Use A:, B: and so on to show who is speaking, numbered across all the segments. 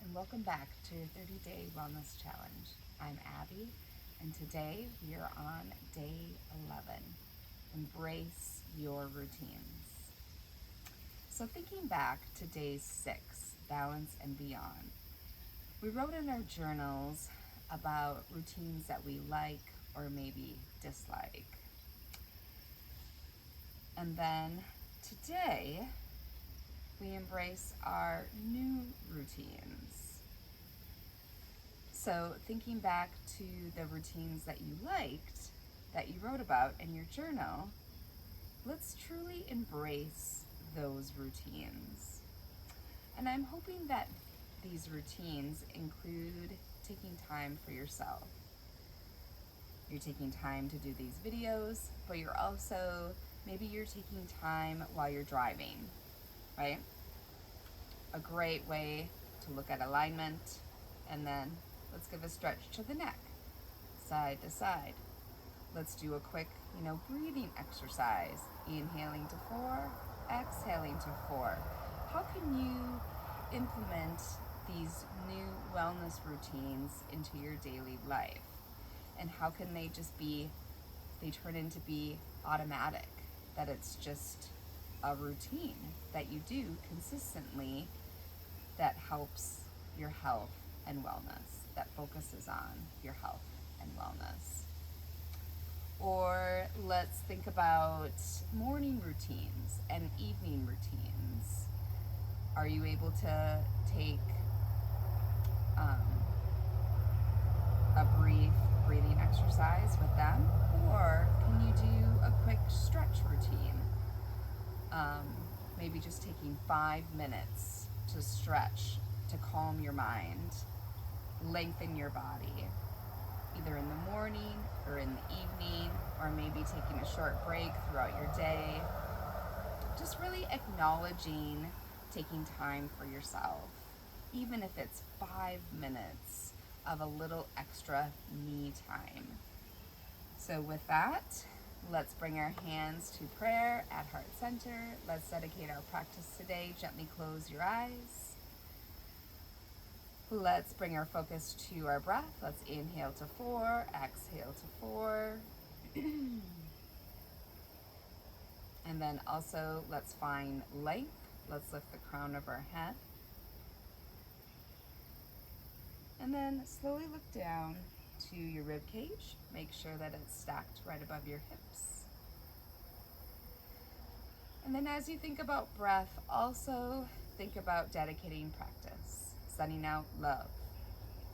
A: and welcome back to your 30-day wellness challenge. I'm Abby, and today we are on day 11. Embrace your routines. So thinking back to day 6, balance and beyond, we wrote in our journals about routines that we like or maybe dislike. And then today, we embrace our new routines. So thinking back to the routines that you liked, that you wrote about in your journal, let's truly embrace those routines. And I'm hoping that these routines include taking time for yourself. You're taking time to do these videos, but maybe you're taking time while you're driving, right? A great way to look at alignment, and then let's give a stretch to the neck, side to side. Let's do a quick, breathing exercise. Inhaling to 4, exhaling to 4. How can you implement these new wellness routines into your daily life? And how can they turn into be automatic, that it's just a routine that you do consistently that helps your health and wellness, that focuses on your health and wellness. Or let's think about morning routines and evening routines. Are you able to take a brief breathing exercise with them? Or can you do a quick stretch routine? Maybe just taking 5 minutes to stretch, to calm your mind, lengthen your body, either in the morning or in the evening, or maybe taking a short break throughout your day. Just really acknowledging taking time for yourself, even if it's 5 minutes of a little extra me time. So with that, let's bring our hands to prayer at Heart Center. Let's dedicate our practice today. Gently close your eyes. Let's bring our focus to our breath. Let's inhale to 4, exhale to 4. And then also let's find length. Let's lift the crown of our head. And then slowly look down to your rib cage. Make sure that it's stacked right above your hips. And then as you think about breath, also think about dedicating practice, sending out love,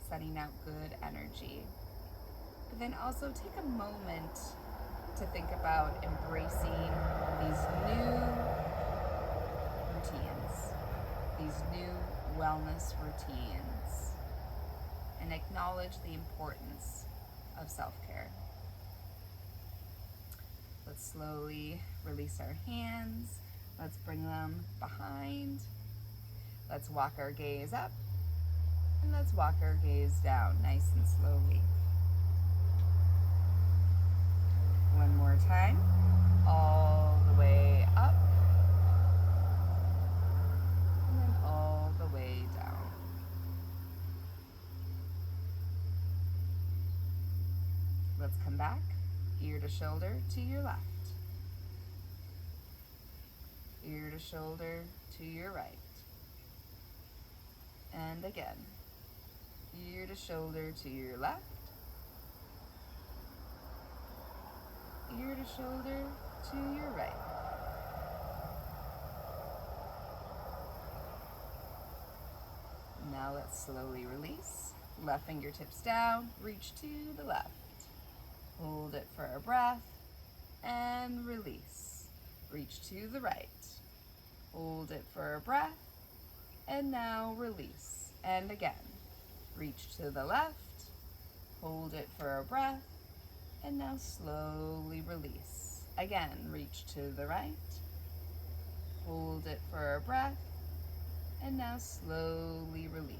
A: sending out good energy. But then also take a moment to think about embracing these new routines, these new wellness routines, and acknowledge the importance of self-care. Let's slowly release our hands. Let's bring them behind. Let's walk our gaze up, and let's walk our gaze down nice and slowly. One more time, all the way up, and then all the way down. Let's come back, ear to shoulder to your left, ear to shoulder to your right, and again, ear to shoulder to your left, ear to shoulder to your right. Now let's slowly release. Left fingertips down, reach to the left. Hold it for a breath, and release. Reach to the right. Hold it for a breath, and now release. And again, reach to the left, hold it for a breath, and now slowly release. Again, reach to the right, hold it for a breath, and now slowly release.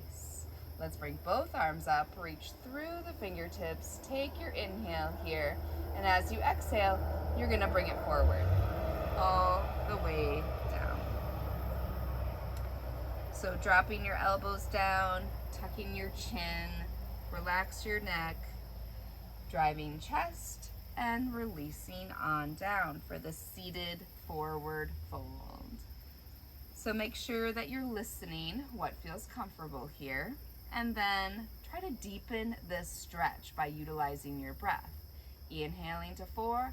A: Let's bring both arms up, reach through the fingertips, take your inhale here, and as you exhale, you're gonna bring it forward, all the way down. So dropping your elbows down, tucking your chin, relax your neck, driving chest, and releasing on down for the seated forward fold. So make sure that you're listening what feels comfortable here, and then try to deepen this stretch by utilizing your breath. Inhaling to 4,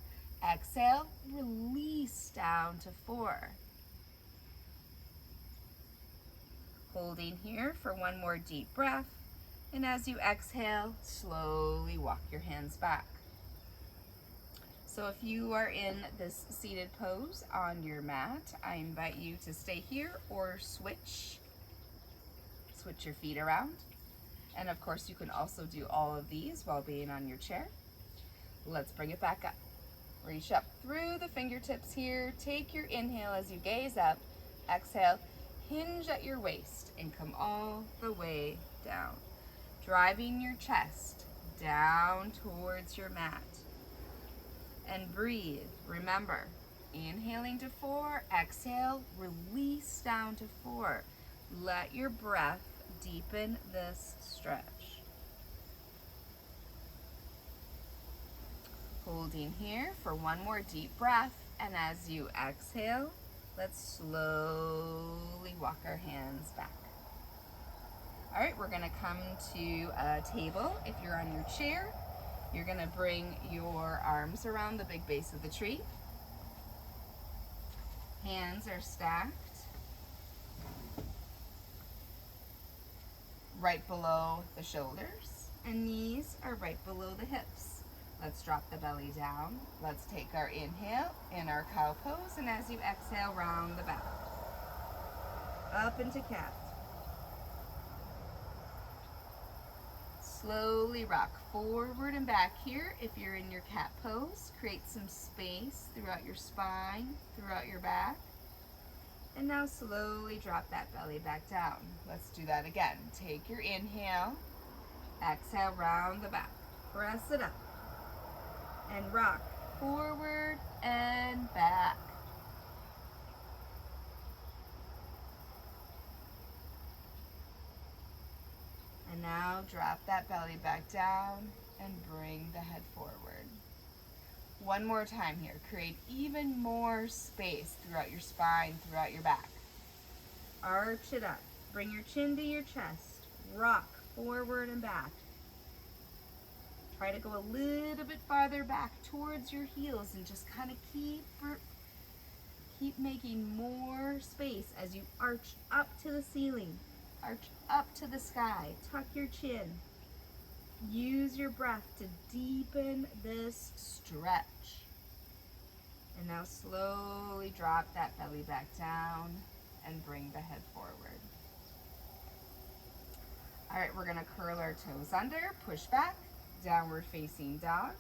A: exhale, release down to 4. Holding here for one more deep breath, and as you exhale, slowly walk your hands back. So if you are in this seated pose on your mat, I invite you to stay here or switch your feet around. And of course, you can also do all of these while being on your chair. Let's bring it back up. Reach up through the fingertips here. Take your inhale as you gaze up. Exhale, hinge at your waist and come all the way down, driving your chest down towards your mat. And breathe. Remember, inhaling to 4, exhale, release down to 4. Let your breath deepen this stretch. Holding here for one more deep breath, and as you exhale, let's slowly walk our hands back. All right, we're gonna come to a table. If you're on your chair, you're gonna bring your arms around the big base of the tree. Hands are stacked right below the shoulders, and knees are right below the hips. Let's drop the belly down. Let's take our inhale in our cow pose, and as you exhale, round the back. Up into cat. Slowly rock forward and back here. If you're in your cat pose, create some space throughout your spine, throughout your back. And now slowly drop that belly back down. Let's do that again. Take your inhale, exhale, round the back. Press it up and rock forward and back. And now drop that belly back down and bring the head forward. One more time here. Create even more space throughout your spine, throughout your back. Arch it up. Bring your chin to your chest. Rock forward and back. Try to go a little bit farther back towards your heels and just kind of keep making more space as you arch up to the ceiling. Arch up to the sky. Tuck your chin. Use your breath to deepen this stretch. And now slowly drop that belly back down and bring the head forward. All right, we're gonna curl our toes under, push back, downward facing dog.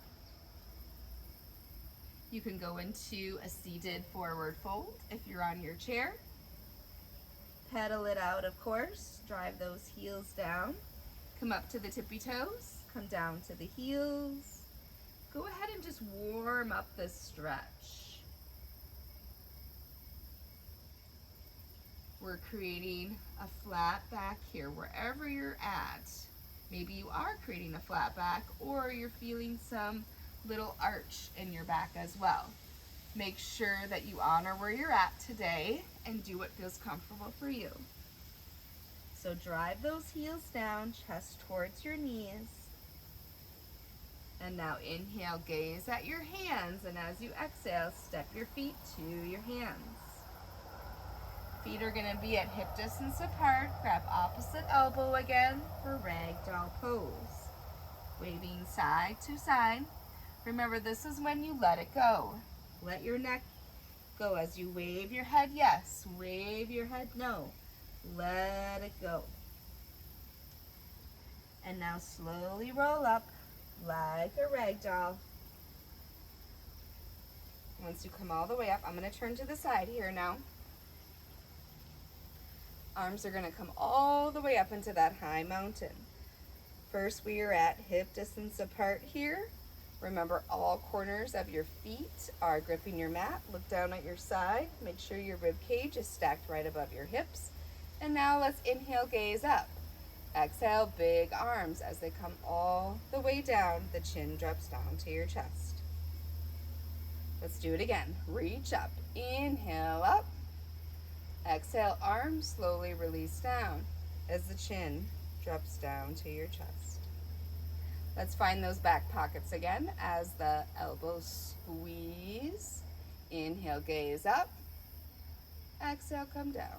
A: You can go into a seated forward fold if you're on your chair. Pedal it out, of course. Drive those heels down. Come up to the tippy toes. Come down to the heels. Go ahead and just warm up this stretch. We're creating a flat back here wherever you're at. Maybe you are creating a flat back, or you're feeling some little arch in your back as well. Make sure that you honor where you're at today and do what feels comfortable for you. So drive those heels down, chest towards your knees. And now inhale, gaze at your hands, and as you exhale, step your feet to your hands. Feet are gonna be at hip distance apart. Grab opposite elbow again for ragdoll pose. Waving side to side. Remember, this is when you let it go. Let your neck go as you wave your head yes, wave your head no. Let it go. And now slowly roll up like a rag doll. Once you come all the way up, I'm going to turn to the side here now. Arms are going to come all the way up into that high mountain. First, we are at hip distance apart here. Remember, all corners of your feet are gripping your mat. Look down at your side. Make sure your rib cage is stacked right above your hips. And now let's inhale, gaze up. Exhale, big arms as they come all the way down. The chin drops down to your chest. Let's do it again. Reach up. Inhale up. Exhale, arms slowly release down as the chin drops down to your chest. Let's find those back pockets again as the elbows squeeze. Inhale, gaze up. Exhale, come down.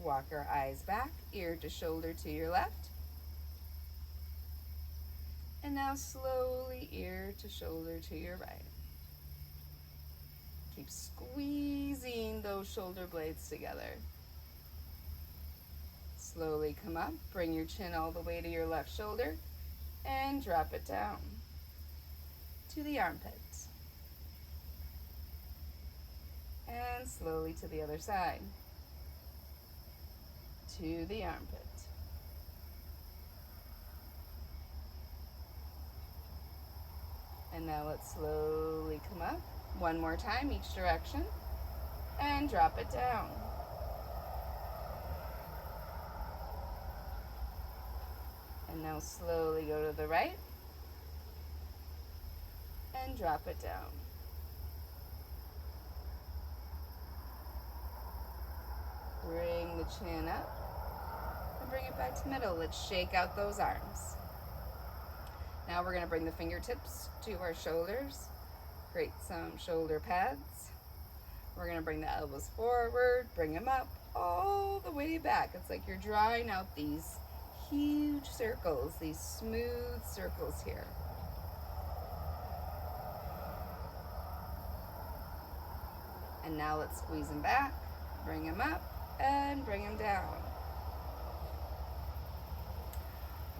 A: Walk our eyes back, ear to shoulder to your left. And now slowly ear to shoulder to your right. Keep squeezing those shoulder blades together. Slowly come up, bring your chin all the way to your left shoulder and drop it down to the armpits. And slowly to the other side, to the armpit. And now let's slowly come up. One more time, each direction, and drop it down. And now slowly go to the right, and drop it down. Bring the chin up, and bring it back to middle. Let's shake out those arms. Now we're gonna bring the fingertips to our shoulders. Create some shoulder pads. We're gonna bring the elbows forward, bring them up all the way back. It's like you're drawing out these huge circles, these smooth circles here. And now let's squeeze them back, bring them up, and bring them down.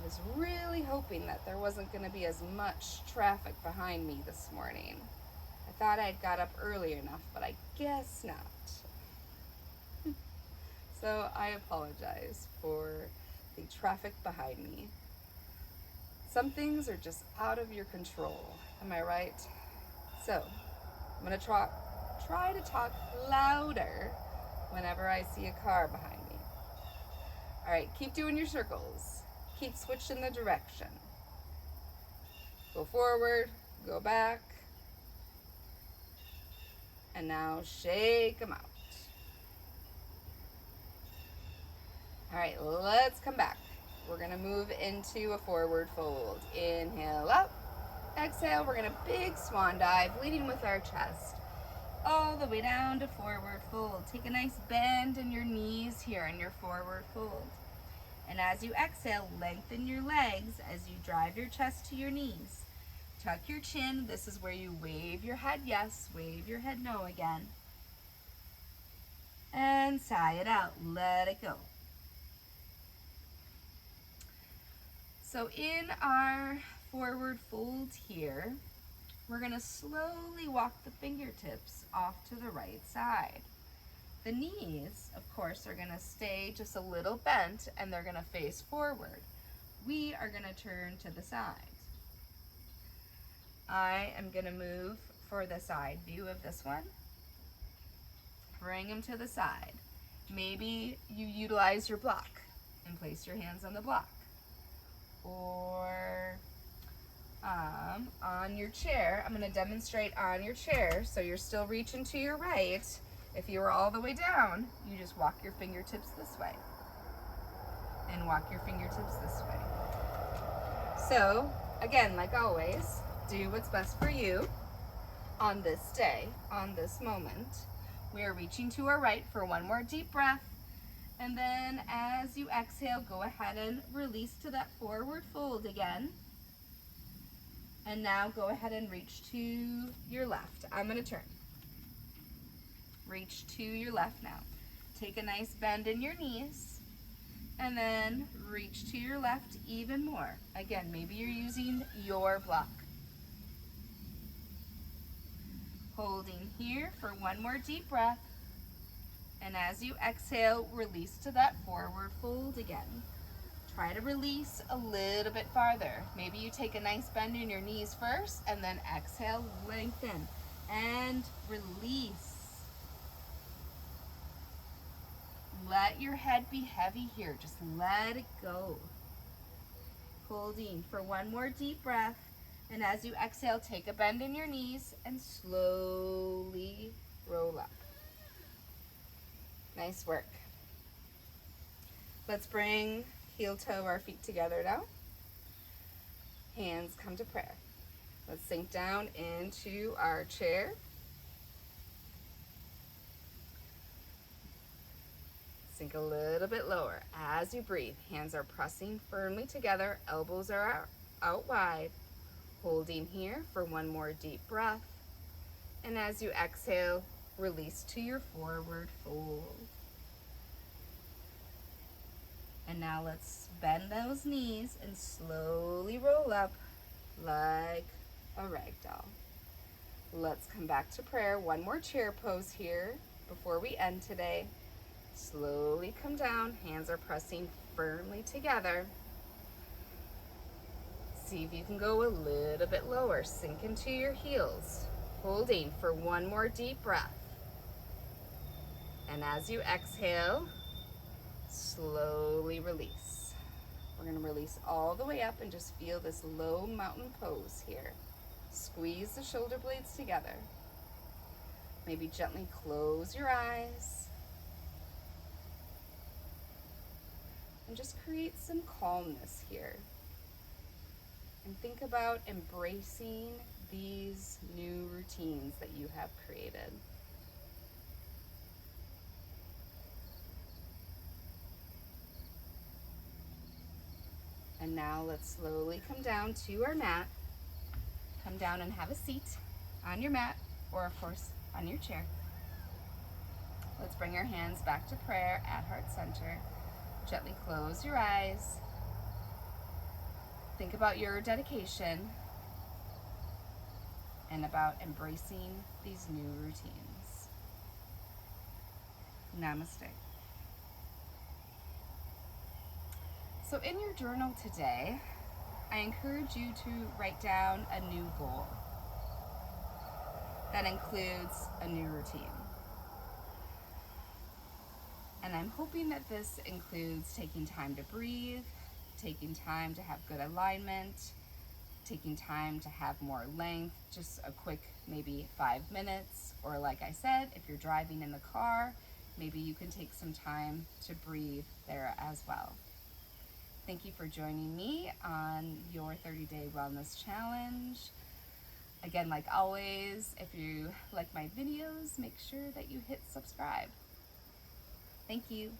A: I was really hoping that there wasn't gonna be as much traffic behind me this morning. I thought I'd got up early enough, but I guess not. So I apologize for the traffic behind me. Some things are just out of your control, am I right? So I'm gonna try to talk louder whenever I see a car behind me. All right, keep doing your circles. Keep switching the direction. Go forward, go back. And now shake them out. All right, let's come back. We're gonna move into a forward fold. Inhale up, exhale, we're gonna big swan dive, leading with our chest, all the way down to forward fold. Take a nice bend in your knees here in your forward fold. And as you exhale, lengthen your legs as you drive your chest to your knees. Tuck your chin. This is where you wave your head yes, wave your head no again. And sigh it out. Let it go. So in our forward fold here, we're going to slowly walk the fingertips off to the right side. The knees, of course, are going to stay just a little bent and they're going to face forward. We are going to turn to the side. I am going to move for the side view of this one. Bring them to the side. Maybe you utilize your block and place your hands on the block. Or on your chair. I'm going to demonstrate on your chair so you're still reaching to your right. If you were all the way down, you just walk your fingertips this way. And walk your fingertips this way. So, again, like always, do what's best for you on this day, on this moment. We are reaching to our right for one more deep breath. And then as you exhale, go ahead and release to that forward fold again. And now go ahead and reach to your left. I'm going to turn. Reach to your left now. Take a nice bend in your knees. And then reach to your left even more. Again, maybe you're using your block. Holding here for one more deep breath. And as you exhale, release to that forward fold again. Try to release a little bit farther. Maybe you take a nice bend in your knees first and then exhale, lengthen and release. let your head be heavy here. Just let it go. Holding for one more deep breath. And as you exhale, take a bend in your knees and slowly roll up. Nice work. Let's bring heel toe of our feet together now. Hands come to prayer. Let's sink down into our chair. Sink a little bit lower. As you breathe, hands are pressing firmly together, elbows are out wide. Holding here for one more deep breath. And as you exhale, release to your forward fold. And now let's bend those knees and slowly roll up like a rag doll. Let's come back to prayer. One more chair pose here before we end today. Slowly come down. Hands are pressing firmly together. See if you can go a little bit lower. Sink into your heels. Holding for one more deep breath. And as you exhale, slowly release. We're going to release all the way up and just feel this low mountain pose here. Squeeze the shoulder blades together. Maybe gently close your eyes. And just create some calmness here. And think about embracing these new routines that you have created. And now let's slowly come down to our mat. Come down and have a seat on your mat, or of course on your chair. Let's bring our hands back to prayer at heart center. Gently close your eyes. Think about your dedication and about embracing these new routines. Namaste. So in your journal today, I encourage you to write down a new goal. That includes a new routine. And I'm hoping that this includes taking time to breathe, taking time to have good alignment, taking time to have more length, just a quick maybe 5 minutes, or like I said, if you're driving in the car, maybe you can take some time to breathe there as well. Thank you for joining me on your 30-day wellness challenge. Again, like always, if you like my videos, make sure that you hit subscribe. Thank you.